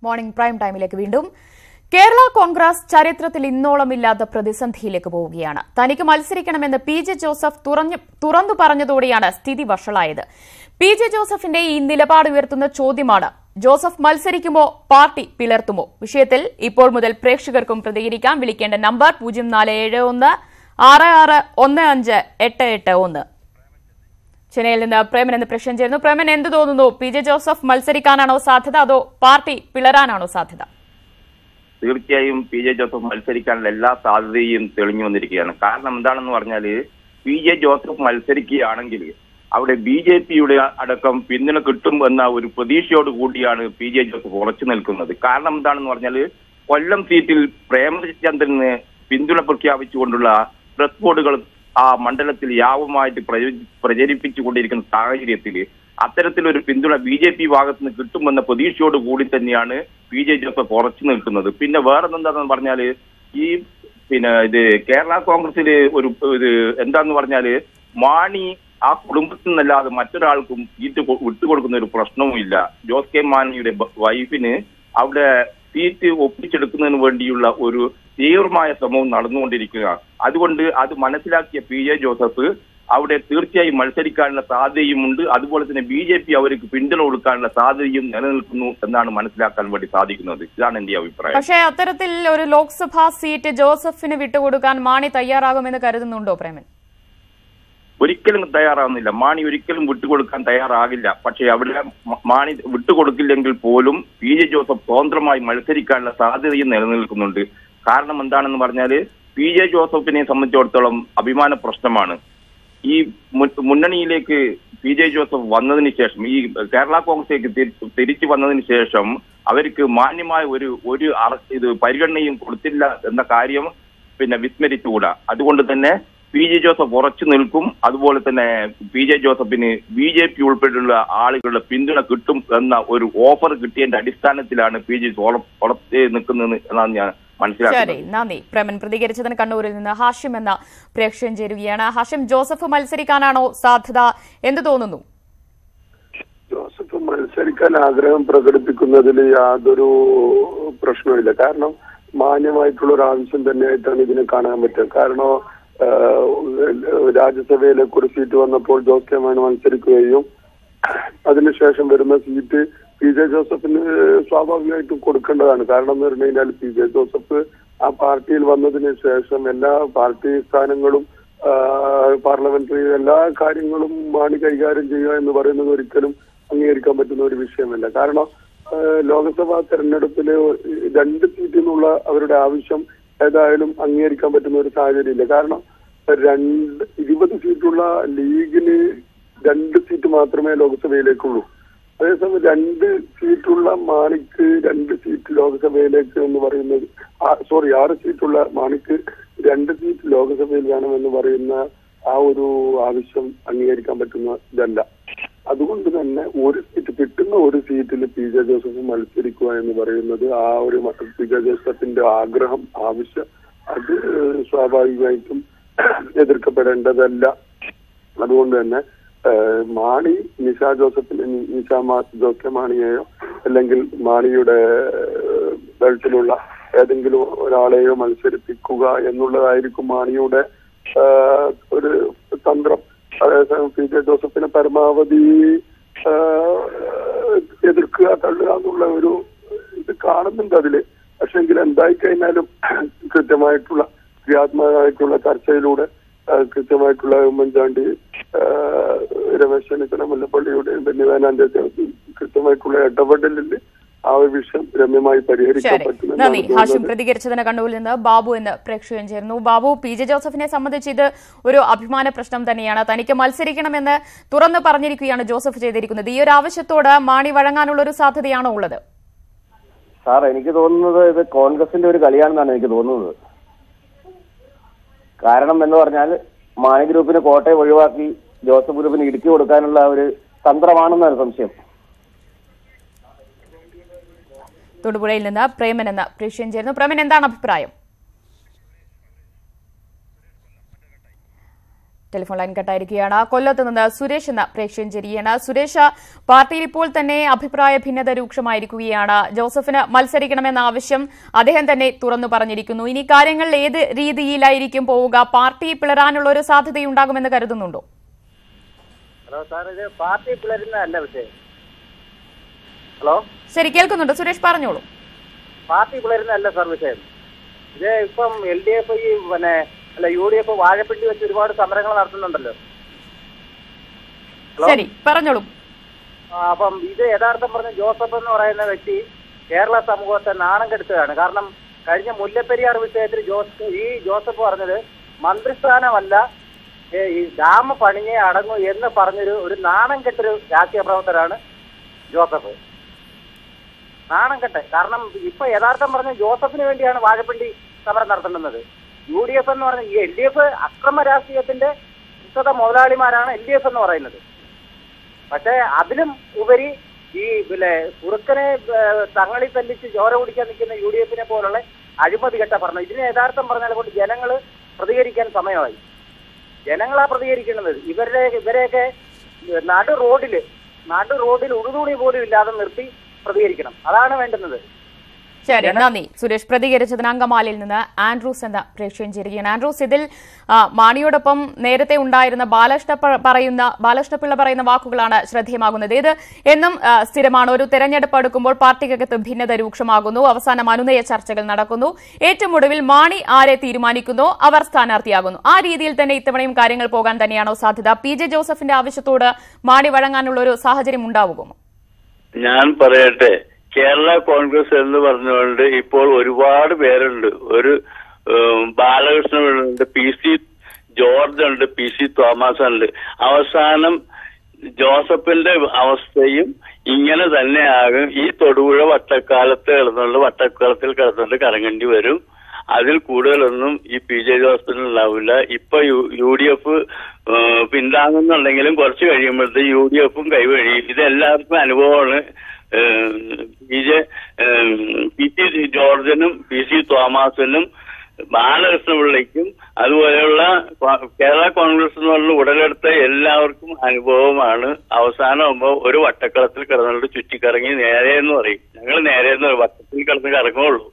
Morning prime ടൈമിലേക്ക് വീണ്ടും. കേരള കോൺഗ്രസ് ചരിത്രത്തിൽ ഇന്നോളമില്ലാത്ത പ്രതിസന്ധിയിലേക്ക് പോവുകയാണ്. തനിക്ക് മത്സരിക്കണമെന്ന് പി.ജെ. ജോസഫ് തുറന്നു പറഞ്ഞതോടെയാണ് സ്ഥിതി വഷളായത്. പി.ജെ. ജോസഫിന്റെ ഈ നിലപാട് ഉയർത്തുന്ന ചോദ്യമാണ്, ജോസഫ് മത്സരിക്കുമോ, പാർട്ടി പിളർത്തുമോ? വിഷയത്തിൽ ഇപ്പോൾ മുതൽ പ്രേക്ഷകർക്കും പ്രതികരിക്കാം. വിളിക്കേണ്ട നമ്പർ 047166158881. ചെന്നൈയിൽ നിന്ന് പ്രേമൻ എന്ന് പ്രശ്നം ചേരുന്നു. പ്രേമൻ, എന്ത് തോന്നുന്നു? പി.ജെ. ജോസഫ് മത്സരിക്കാനാണോ സാധ്യത, അതോ പാർട്ടി പിളരാനാണോ സാധ്യത? തീർച്ചയായും പി.ജെ. ജോസഫ് മത്സരിക്കാനുള്ള എല്ലാ സാധ്യതയും തെളിഞ്ഞു വന്നിരിക്കുകയാണ്. കാരണം എന്താണെന്ന് പറഞ്ഞാൽ, പി.ജെ. ജോസഫ് മത്സരിക്കുകയാണെങ്കിൽ അവിടെ ബി.ജെ.പിയുടെ അടക്കം പിന്തുണ കിട്ടും എന്ന ഒരു പ്രതീക്ഷയോട് കൂടിയാണ് പി.ജെ. ജോസഫ് ഉറച്ചു നിൽക്കുന്നത്. കാരണം എന്താണെന്ന് പറഞ്ഞാൽ, കൊല്ലം സീറ്റിൽ പ്രേമചന്ദ്രന് പിന്തുണ പ്രഖ്യാപിച്ചുകൊണ്ടുള്ള പ്രസ് ബോർഡുകൾ ആ മണ്ഡലത്തിൽ യാവുമായിട്ട് പ്രചരിപ്പിച്ചുകൊണ്ടിരിക്കുന്ന സാഹചര്യത്തിൽ അത്തരത്തിലൊരു പിന്തുണ ബി.ജെ.പി ഭാഗത്ത് നിന്ന് കിട്ടുമെന്ന പ്രതീക്ഷയോട് കൂടി തന്നെയാണ് പി.ജെ. ജോസഫ് ഉറച്ചു നിൽക്കുന്നത്. പിന്നെ വേറെന്താണെന്ന് പറഞ്ഞാല്, ഇത് കേരള കോൺഗ്രസില് എന്താന്ന് പറഞ്ഞാല്, മാണി ആ കുടുംബത്തിൽ നിന്നല്ലാതെ മറ്റൊരാൾക്കും സീറ്റ് വിട്ടുകൊടുക്കുന്ന ഒരു പ്രശ്നവും ഇല്ല. ജോസ് കെ മാണിയുടെ വൈഫിന് അവിടെ സീറ്റ് ഒപ്പിച്ചെടുക്കുന്നതിന് വേണ്ടിയുള്ള ഒരു തീവ്രമായ ശ്രമവും നടന്നുകൊണ്ടിരിക്കുകയാണ്. അതുകൊണ്ട് അത് മനസ്സിലാക്കിയ പി.ജെ. ജോസഫ് അവിടെ തീർച്ചയായും മത്സരിക്കാനുള്ള സാധ്യതയുമുണ്ട്. അതുപോലെ തന്നെ ബി.ജെ.പി അവർക്ക് പിന്തുണ കൊടുക്കാനുള്ള സാധ്യതയും നിലനിൽക്കുന്നു എന്നാണ് മനസ്സിലാക്കാൻ വേണ്ടി സാധിക്കുന്നത്. ഇതാണ് എന്റെ അഭിപ്രായം. പക്ഷേ അത്തരത്തിൽ ഒരു ലോക്സഭാ സീറ്റ് ജോസഫിന് വിട്ടുകൊടുക്കാൻ മാണി തയ്യാറാകുമെന്ന് കരുതുന്നുണ്ടോ പ്രേമൻ? ഒരിക്കലും തയ്യാറാവുന്നില്ല. മാണി ഒരിക്കലും വിട്ടുകൊടുക്കാൻ തയ്യാറാകില്ല. പക്ഷേ അവിടെ മാണി വിട്ടുകൊടുക്കില്ലെങ്കിൽ പോലും പി.ജെ. ജോസഫ് സ്വതന്ത്രമായി മത്സരിക്കാനുള്ള സാധ്യതയും നിലനിൽക്കുന്നുണ്ട്. കാരണം എന്താണെന്ന് പറഞ്ഞാല്, പി.ജെ. ജോസഫിനെ സംബന്ധിച്ചിടത്തോളം അഭിമാന പ്രശ്നമാണ്. ഈ മുന്നണിയിലേക്ക് പി.ജെ. ജോസഫ് വന്നതിന് ശേഷം, ഈ കേരള കോൺഗ്രസിലേക്ക് തിരിച്ചു വന്നതിന് ശേഷം അവർക്ക് മാന്യമായ ഒരു പരിഗണനയും കൊടുത്തില്ല എന്ന കാര്യം വിസ്മരിച്ചുകൂടാ. അതുകൊണ്ട് തന്നെ പി.ജെ. ജോസഫ് ഉറച്ചു നിൽക്കും. അതുപോലെ തന്നെ പി.ജെ. ജോസഫിന് ബി.ജെ.പി ഉൾപ്പെടെയുള്ള ആളുകളുടെ പിന്തുണ കിട്ടും എന്ന ഒരു ഓഫർ കിട്ടിയതിന്റെ അടിസ്ഥാനത്തിലാണ് പി.ജെ. ഉറച്ചു നിൽക്കുന്നത് എന്നാണ് ഞാൻ മനസ്സിലാക്കുന്നത്. നന്ദി പ്രേമൻ പ്രതികരിച്ചതിന്. കണ്ണൂരിൽ നിന്ന് ഹാഷിം എന്ന പ്രേക്ഷകൻ ചേരുകയാണ്. ഹാഷിം, ജോസഫ് മത്സരിക്കാനാണോ സാധ്യത? എന്ത് തോന്നുന്നു? ജോസഫ് മത്സരിക്കാൻ ആഗ്രഹം പ്രകടിപ്പിക്കുന്നതിൽ യാതൊരു പ്രശ്നവുമില്ല. കാരണം മാന്യമായിട്ടുള്ള ഒരു ആവശ്യം തന്നെയായിട്ടാണ് ഇതിനെ കാണാൻ പറ്റുക. കാരണം രാജ്യസഭയിലേക്ക് ഒരു സീറ്റ് വന്നപ്പോൾ ജോസ് കെ മാണി മത്സരിക്കുകയും അതിനുശേഷം വരുന്ന സീറ്റ് പി.ജെ. ജോസഫിന് സ്വാഭാവികമായിട്ടും കൊടുക്കേണ്ടതാണ്. കാരണം എന്ന് പറഞ്ഞു കഴിഞ്ഞാൽ, പി.ജെ. ജോസഫ് ആ പാർട്ടിയിൽ വന്നതിന് ശേഷം എല്ലാ പാർട്ടി സ്ഥാനങ്ങളും പാർലമെന്ററി എല്ലാ കാര്യങ്ങളും മാണി കൈകാര്യം ചെയ്യുക എന്ന് പറയുന്നത് ഒരിക്കലും അംഗീകരിക്കാൻ പറ്റുന്ന ഒരു വിഷയമല്ല. കാരണം ലോക്സഭാ തെരഞ്ഞെടുപ്പില് 2 സീറ്റിൽ നിന്നുള്ള അവരുടെ ആവശ്യം ഏതായാലും അംഗീകരിക്കാൻ പറ്റുന്ന ഒരു സാഹചര്യമില്ല. കാരണം 20 സീറ്റുള്ള ലീഗിന് 2 സീറ്റ് മാത്രമേ ലോക്സഭയിലേക്കുള്ളൂ. അതേസമയം 2 സീറ്റുള്ള മാണിക്ക് 2 സീറ്റ് ലോക്സഭയിലേക്ക് എന്ന് പറയുന്നത് 6 സീറ്റുള്ള മാണിക്ക് 2 സീറ്റ് ലോക്സഭയിൽ വേണമെന്ന് പറയുന്ന ആ ഒരു ആവശ്യം അംഗീകരിക്കാൻ പറ്റുന്ന ഇതല്ല. അതുകൊണ്ട് തന്നെ കിട്ടുന്ന ഒരു സീറ്റിൽ പി.ജെ. ജോസഫ് മത്സരിക്കുക എന്ന് പറയുന്നത് ആ ഒരു പി.ജെ. ജോസഫിന്റെ ആഗ്രഹം, ആവശ്യം, അത് സ്വാഭാവികമായിട്ടും എതിർക്കപ്പെടേണ്ടതല്ല. അതുകൊണ്ട് തന്നെ മാണി ജോസ് കെ മാണിയെയോ അല്ലെങ്കിൽ മാണിയുടെ ബെൽറ്റിലുള്ള ഏതെങ്കിലും ഒരാളെയോ മത്സരിപ്പിക്കുക എന്നുള്ളതായിരിക്കും മാണിയുടെ ഒരു തന്ത്രം. അതേസമയം പി.ജെ. ജോസഫിനെ പരമാവധി എതിർക്കുക, തള്ളുക എന്നുള്ള ഒരു ഇത് കാണുന്നുണ്ട് അതില്. പക്ഷെ എങ്കിൽ എന്തായി കഴിഞ്ഞാലും കൃത്യമായിട്ടുള്ള ക്രിയാത്മകമായിട്ടുള്ള ചർച്ചയിലൂടെ കൃത്യമായിട്ടുള്ള ഉമ്മൻചാണ്ടി, രമേശ് ചെന്നിത്തല, മുല്ലപ്പള്ളിയുടെയും ബെന്നിവാനാന്റെ കൃത്യമായിട്ടുള്ള ഇടപെടലിൽ ആ ഒരു വിഷയം രമ്യമായി പരിഹരിക്കാൻ പറ്റും. നന്ദി ഹാഷിം പ്രതികരിച്ചതിന്. കണ്ണൂരിൽ നിന്ന് ബാബു എന്ന് പ്രേക്ഷകൻ ചേർന്നു. ബാബു, പി.ജെ. ജോസഫിനെ സംബന്ധിച്ച് ഇത് ഒരു അഭിമാന പ്രശ്നം തന്നെയാണ്. തനിക്ക് മത്സരിക്കണമെന്ന് തുറന്നു പറഞ്ഞിരിക്കുകയാണ് ജോസഫ് ചെയ്തിരിക്കുന്നത്. ഈ ഒരു ആവശ്യത്തോട് മാണി വഴങ്ങാനുള്ള ഒരു സാധ്യതയാണോ ഉള്ളത്? സാർ, എനിക്ക് തോന്നുന്നത് ഇത് കോൺഗ്രസിന്റെ ഒരു കളിയാണെന്നാണ് എനിക്ക് തോന്നുന്നത്. കാരണം എന്ന് പറഞ്ഞാൽ, മാണി ഗ്രൂപ്പിന് കോട്ടയം ഒഴിവാക്കി ജോസഫ് ഗ്രൂപ്പിന് ഇടുക്കി കൊടുക്കാനുള്ള ഒരു തന്ത്രമാണെന്നാണ് സംശയം. തൊടുപുഴയിൽ നിന്ന് പ്രേമൻ എന്ന പ്രേക്ഷകൻ ചേരുന്നു. പ്രേമൻ, എന്താണ് അഭിപ്രായം? ടെലിഫോൺ ലൈൻ കട്ടായിരിക്കുകയാണ്. കൊല്ലത്ത് നിന്ന് സുരേഷ് എന്ന പ്രേക്ഷകൻ ചേരുകയാണ്. സുരേഷ്, പാർട്ടിയിൽ ഇപ്പോൾ തന്നെ അഭിപ്രായ ഭിന്നത രൂക്ഷമായിരിക്കുകയാണ്. ജോസഫിന് മത്സരിക്കണമെന്ന ആവശ്യം അദ്ദേഹം തന്നെ തുറന്നു പറഞ്ഞിരിക്കുന്നു. ഇനി കാര്യങ്ങൾ ഏത് രീതിയിലായിരിക്കും പോവുക? പാർട്ടി പിളരാനുള്ള ഒരു സാധ്യതയുണ്ടാകുമെന്ന് കരുതുന്നുണ്ടോ? ഹലോ സാർ, ഇത് പാർട്ടി പിളരുന്നതല്ല വിഷയം. ഹലോ, ശരി, കേൾക്കുന്നുണ്ട്. സുരേഷ് പറഞ്ഞോളൂ. പാർട്ടി പിളരുന്നതല്ല സാർ വിഷയം. ഇത് ഇപ്പം LDF UDF വാഴപ്പിണ്ടി വെച്ച് ഒരുപാട് സമരങ്ങൾ നടത്തുന്നുണ്ടല്ലോ. ശരി, പറഞ്ഞോളൂ. അപ്പം ഇത് യഥാർത്ഥം പറഞ്ഞ ജോസഫ് എന്ന് പറയുന്ന വ്യക്തി കേരള സമൂഹത്തെ നാണം കെടുത്തുകയാണ്. കാരണം കഴിഞ്ഞ മുല്ലപ്പെരിയാർ വിഷയത്തിൽ ജോസഫ് പറഞ്ഞത് മന്ത്രിസ്ഥാനമല്ല, ഈ ഡാം പണിഞ്ഞേ അടങ്ങൂ എന്ന് പറഞ്ഞൊരു നാണം കെട്ടൊരു രാഷ്ട്രീയ പ്രവർത്തകരാണ് ജോസഫ്. നാണം കെട്ടെ. കാരണം ഇപ്പൊ യഥാർത്ഥം പറഞ്ഞ ജോസഫിന് വേണ്ടിയാണ് വാഴപ്പിണ്ടി സമരം നടത്തുന്നത്. UDF എന്ന് പറഞ്ഞ ഈ LDF അക്രമ രാഷ്ട്രീയത്തിന്റെ വിശദ മുതലാളിമാരാണ് LDF എന്ന് പറയുന്നത്. പക്ഷേ അതിലും ഉപരി ഈ കുറുക്കനെ തങ്ങളിൽ തല്ലിച്ച് ചോര കുടിക്കാൻ നിൽക്കുന്ന UDF പോലുള്ള അഴിമതി കെട്ട പറഞ്ഞു. ഇതിനെ യഥാർത്ഥം പറഞ്ഞാൽ കൊണ്ട് ജനങ്ങൾ പ്രതികരിക്കാൻ സമയമായി. ജനങ്ങളാ പ്രതികരിക്കുന്നത്. ഇവരെയൊക്കെ നടു റോഡിൽ ഉടുതുണി പോലും ഇല്ലാതെ നിർത്തി പ്രതികരിക്കണം. അതാണ് വേണ്ടുന്നത്. ശരി, നന്ദി സുരേഷ്. പ്രതികരിച്ചതിന് അങ്കമാലിയിൽ നിന്ന് ആൻഡ്രൂസ് എന്ന പ്രേക്ഷകൻ ചേരുകയാണ്. ആൻഡ്രൂസ്, ഇതിൽ മാണിയോടൊപ്പം നേരത്തെ ഉണ്ടായിരുന്ന ബാലകൃഷ്ണപിള്ള പറയുന്ന വാക്കുകളാണ് ശ്രദ്ധേയമാകുന്നത്. ഇത് എന്നും സ്ഥിരമാണ്. ഒരു തെരഞ്ഞെടുപ്പ് അടുക്കുമ്പോൾ പാർട്ടിക്കകത്ത് ഭിന്നത രൂക്ഷമാകുന്നു. അവസാനം അനുനയ ചർച്ചകൾ നടക്കുന്നു. ഏറ്റവും ഒടുവിൽ മാണി ആരെ തീരുമാനിക്കുന്നോ അവർ സ്ഥാനാർത്ഥിയാകുന്നു. ആ രീതിയിൽ തന്നെ ഇത്തവണയും കാര്യങ്ങൾ പോകാൻ തന്നെയാണോ സാധ്യത? PJ ജോസഫിന്റെ ആവശ്യത്തോട് മാണി വഴങ്ങാനുള്ള ഒരു സാഹചര്യം ഉണ്ടാവുമോ? ഞാൻ പറയട്ടെ, കേരള കോൺഗ്രസ് എന്ന് പറഞ്ഞുകൊണ്ട് ഇപ്പോൾ ഒരുപാട് പേരുണ്ട്. ഒരു ബാലകൃഷ്ണനുണ്ട്, PC ജോർജ് ഉണ്ട്, PC തോമസ് ഉണ്ട്. അവസാനം ജോസഫിന്റെ അവസ്ഥയും ഇങ്ങനെ തന്നെയാകും. ഈ തൊടുപുഴ വട്ടക്കാലത്തിൽ കിടന്നുകൊണ്ട് കറങ്ങേണ്ടി വരും. അതിൽ കൂടുതലൊന്നും ഈ PJ ജോസഫിന് ഉണ്ടാവില്ല. ഇപ്പൊ UDF പിന്താങ്ങുന്നുണ്ടെങ്കിലും കുറച്ച് കഴിയുമ്പോഴത്തെ UDFും കൈവഴിയും. ഇതെല്ലാവർക്കും അനുഭവമാണ്. PC ജോർജിനും PC തോമസിനും ബാലകൃഷ്ണപിള്ളയ്ക്കും അതുപോലെയുള്ള കേരള കോൺഗ്രസ് എന്നുള്ള ഉടലെടുത്ത എല്ലാവർക്കും അനുഭവമാണ്. അവസാനമാകുമ്പോ ഒരു വട്ടക്കളത്തിൽ കിടന്നുകൊണ്ട് ചുറ്റിക്കറങ്ങി നേരെയെന്ന് പറയും. ഞങ്ങൾ നേരെയെന്ന് പറയും, വട്ടത്തിൽ കിടന്ന് കറങ്ങുള്ളൂ.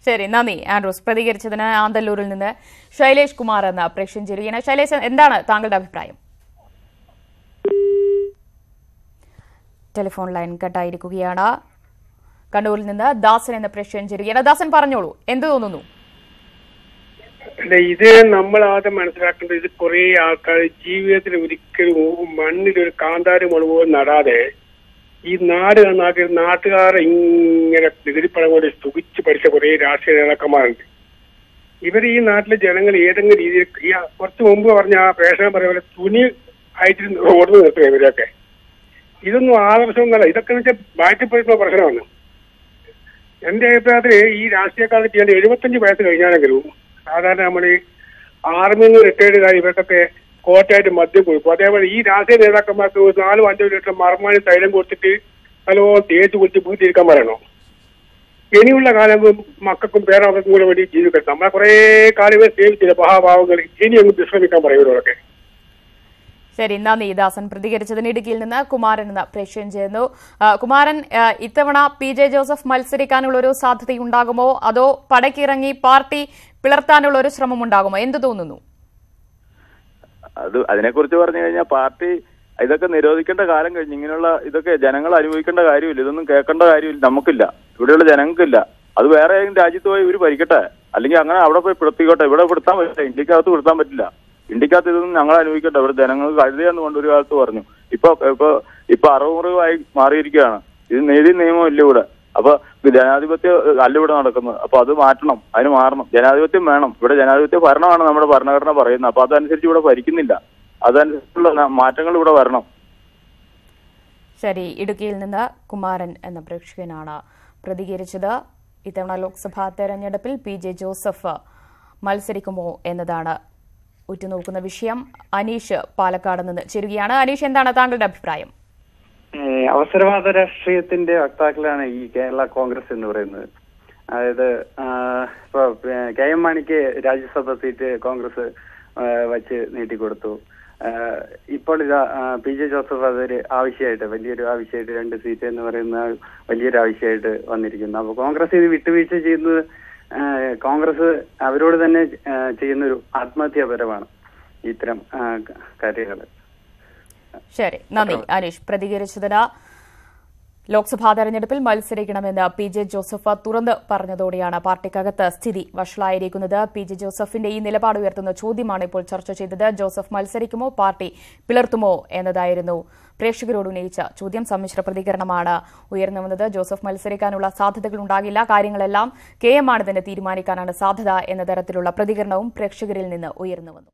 ശരി, നന്ദി ആൻഡ്രൂസ്. പ്രതികരിച്ചതിന് ആന്തല്ലൂരിൽ നിന്ന് ശൈലേഷ് കുമാർ എന്ന പ്രേക്ഷകൻ ചേരുകയാണ്. ശൈലേഷ്, എന്താണ് താങ്കളുടെ അഭിപ്രായം? ടെലിഫോൺ ലൈൻ കട്ടായിരിക്കുകയാണ്. കണ്ണൂരിൽ നിന്ന് ദാസൻ എന്ന പ്രേക്ഷകൻ ചേരുകയാണ്. ദാസൻ, പറഞ്ഞോളൂ, എന്ത് തോന്നുന്നു? അല്ല, ഇത് നമ്മൾ ആദ്യം മനസ്സിലാക്കേണ്ടത്, ഇത് കുറെ ആൾക്കാർ ജീവിതത്തിൽ ഒരിക്കലും മണ്ണിലൊരു കാന്താരി മുളക് നടാതെ ഈ നാട്ടുകാരെ ഇങ്ങനെ നികുതിപ്പണം കൊണ്ട് സുഖിച്ച് പഠിച്ച കുറെ രാഷ്ട്രീയ നേതാക്കന്മാരുണ്ട്. ഇവർ ഈ നാട്ടിലെ ജനങ്ങൾ ഏതെങ്കിലും രീതിയിൽ കുറച്ച് മുമ്പ് പറഞ്ഞ ആ പ്രേക്ഷകൻ പറയുന്ന പോലെ തുണി ആയിട്ട് ഓടുന്നു നിർത്തുക. ഇവരൊക്കെ ഇതൊന്നും ആദർശമൊന്നുമല്ല. ഇതൊക്കെ വെച്ചാൽ മാറ്റിപ്പോയിട്ടുള്ള പ്രശ്നമാണ്. എന്റെ അഭിപ്രായത്തിൽ ഈ രാഷ്ട്രീയക്കാർക്ക് ചെയ്യേണ്ട 75 വയസ്സ് കഴിഞ്ഞാണെങ്കിലും സാധാരണ നമ്മൾ ആർമിയിൽ നിന്ന് റിട്ടയർഡുകാർ ഇവർക്കൊക്കെ കോട്ടയായിട്ട് മദ്യം കൊടുക്കും. അതേപോലെ ഈ രാഷ്ട്രീയ നേതാക്കന്മാർക്ക് 4-5 ലിറ്റർ മർമാണി തൈലം കൊടുത്തിട്ട് നല്ലോണം തേച്ച് കുളിച്ച് വീട്ടിലിരിക്കാൻ പറയണോ? ഇനിയുള്ള കാലം മക്കൾക്കും പേരമക്കൾക്കും കൂടെ വേണ്ടി ജീവിക്കണം. നമ്മളെ കുറെ കാലമേ സേവിച്ചില്ല മഹാഭാവങ്ങൾ. ഇനി അങ്ങ് വിശ്രമിക്കാൻ പറയുന്നവരൊക്കെ. ശരി, നന്ദി ദാസൻ. പ്രതികരിച്ചതിന് ഇടുക്കിയിൽ നിന്ന് കുമാരൻ എന്ന പ്രേക്ഷകൻ ചേർന്നു. കുമാരൻ, ഇത്തവണ PJ ജോസഫ് മത്സരിക്കാനുള്ള ഒരു സാധ്യതയുണ്ടാകുമോ, അതോ പടക്കിറങ്ങി പാർട്ടി പിളർത്താനുള്ള ഒരു ശ്രമം ഉണ്ടാകുമോ? എന്ത് തോന്നുന്നു? അതിനെക്കുറിച്ച് പറഞ്ഞു കഴിഞ്ഞാൽ പാർട്ടി ഇതൊക്കെ നിരോധിക്കേണ്ട കാലം കഴിഞ്ഞ്. ഇങ്ങനെയുള്ള ഇതൊക്കെ ജനങ്ങൾ അനുഭവിക്കേണ്ട കാര്യമില്ല. ഇതൊന്നും കേൾക്കേണ്ട കാര്യമില്ല, നമുക്കില്ല, ഇവിടെയുള്ള ജനങ്ങൾക്കില്ല. അത് വേറെ ഏതെങ്കിലും രാജ്യത്ത് പോയി ഇവർ ഭരിക്കട്ടെ, അല്ലെങ്കിൽ അങ്ങനെ അവിടെ പോയി പെടുത്തിക്കോട്ടെ. ഇവിടെ പെടുത്താൻ പറ്റില്ല, ഇന്ത്യക്കകത്ത് പെടുത്താൻ പറ്റില്ല. ഇന്ത്യക്കകത്ത് ഇതൊന്നും ഞങ്ങൾ അനുഭവിക്കട്ടെ. ഇവിടെ ജനങ്ങൾക്ക് കഴുതയെന്ന് കൊണ്ടൊരു കാലത്ത് പറഞ്ഞു. ഇപ്പൊ 60 മാറിയിരിക്കുകയാണ്. ഇത് നീതി നിയമം ഇല്ല ഇവിടെ. അപ്പൊ ജനാധിപത്യം അല്ല ഇവിടെ നടക്കുന്നത്. അപ്പൊ അത് മാറ്റണം, അതിന് മാറണം. ജനാധിപത്യം വേണം. ഇവിടെ ജനാധിപത്യ ഭരണമാണ് നമ്മുടെ ഭരണഘടന പറയുന്നത്. അപ്പൊ അതനുസരിച്ച് ഇവിടെ ഭരിക്കുന്നില്ല. അതനുസരിച്ചുള്ള മാറ്റങ്ങൾ ഇവിടെ വരണം. ശരി, ഇടുക്കിയിൽ നിന്ന് കുമാരൻ എന്ന പ്രേക്ഷകനാണ് പ്രതികരിച്ചത്. ഇത്തവണ ലോക്സഭാ തെരഞ്ഞെടുപ്പിൽ PJ ജോസഫ് മത്സരിക്കുമോ എന്നതാണ് ഉറ്റുനോക്കുന്ന വിഷയം. അനീഷ് പാലക്കാട് നിന്ന് ചേരുകയാണ്. അനീഷ്, എന്താണ് താങ്കളുടെ അഭിപ്രായം? അവസരവാദ രാഷ്ട്രീയത്തിന്റെ വക്താക്കളാണ് ഈ കേരള കോൺഗ്രസ് എന്ന് പറയുന്നത്. അതായത് ഇപ്പൊ KM മാണിക്ക് രാജ്യസഭ സീറ്റ് കോൺഗ്രസ് വച്ച് നീട്ടിക്കൊടുത്തു. ഇപ്പോൾ ഇതാ പി ജെ ജോസഫ് അതൊരു ആവശ്യമായിട്ട്, വലിയൊരു ആവശ്യമായിട്ട് 2 സീറ്റ് എന്ന് പറയുന്ന വലിയൊരു ആവശ്യമായിട്ട് വന്നിരിക്കുന്നു. അപ്പോൾ കോൺഗ്രസ് ഇത് വിട്ടുവീഴ്ച ചെയ്യുന്നത് കോൺഗ്രസ് അവരോട് തന്നെ ചെയ്യുന്നൊരു ആത്മഹത്യാപരമാണ് ഇത്തരം കാര്യങ്ങൾ. ശരി, നന്ദി അനീഷ് പ്രതികരിച്ചതിന്. ലോക്സഭാ തെരഞ്ഞെടുപ്പിൽ മത്സരിക്കണമെന്ന് പി ജെ ജോസഫ് തുറന്ന് പറഞ്ഞതോടെയാണ് പാർട്ടിക്കകത്ത് സ്ഥിതി വഷളായിരിക്കുന്നത്. പി ജെ ജോസഫിന്റെ ഈ നിലപാട് ഉയർത്തുന്ന ചോദ്യമാണ് ഇപ്പോൾ ചർച്ച ചെയ്തത്. ജോസഫ് മത്സരിക്കുമോ, പാർട്ടി പിളർത്തുമോ എന്നതായിരുന്നു പ്രേക്ഷകരോട് ഉന്നയിച്ച ചോദ്യം. സമ്മിശ്ര പ്രതികരണമാണ് ഉയർന്നു വന്നത്. ജോസഫ് മത്സരിക്കാനുള്ള സാധ്യതകൾ ഉണ്ടാകില്ല, കാര്യങ്ങളെല്ലാം KM മാണി തന്നെ തീരുമാനിക്കാനാണ് സാധ്യത എന്ന തരത്തിലുള്ള പ്രതികരണവും പ്രേക്ഷകരിൽ നിന്ന് ഉയർന്നു വന്നു.